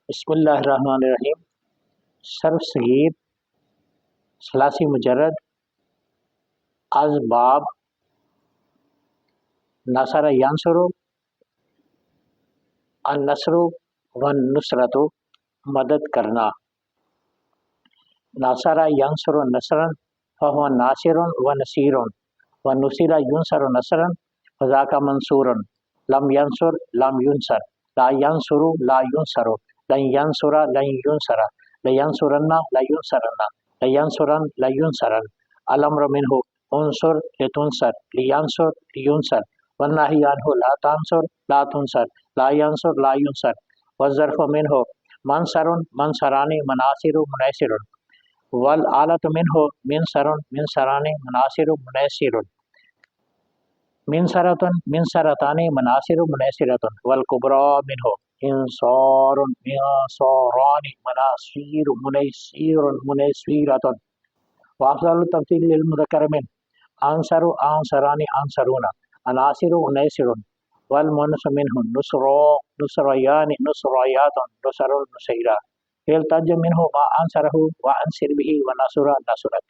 بسم اللہ الرحمن الرحیم. صرف صغیر ثلاثی مجرد از باب نصر ینصر النصر والنصرت مدد کرنا. نصر ینصر نصرا فهو ناصر ونصیر ونصر ینصر نصرا فذاک منصور. لم ینصر لم ینصر، لا ینصر لا ینصر، لن ینصر لن ینصر، لینصرن لینصرن، لینصرن لینصرن. الامر منه انصر لتنصر، لینصر لینصر، والنہی عنہ لا تنصر لا تنصر، لا ینصر لا ینصر. والظرف منه منصر منصران مناصر منیصر، والآلۃ منه منصر منصران مناصر منیصر، منصرۃ منصرتان مناصر منیصرۃ. والکبریٰ منه انصار منصاران مناصیر منیصیر منیصرۃ. وافضل التفضیل للمذکر منه انصر انصران انصرون، عناصر عنیصر. والمؤنث منه نصرا نصریان نصریات، نصر نصیرا. فالتج منه ما انصره وانصر به ونصر نصرت.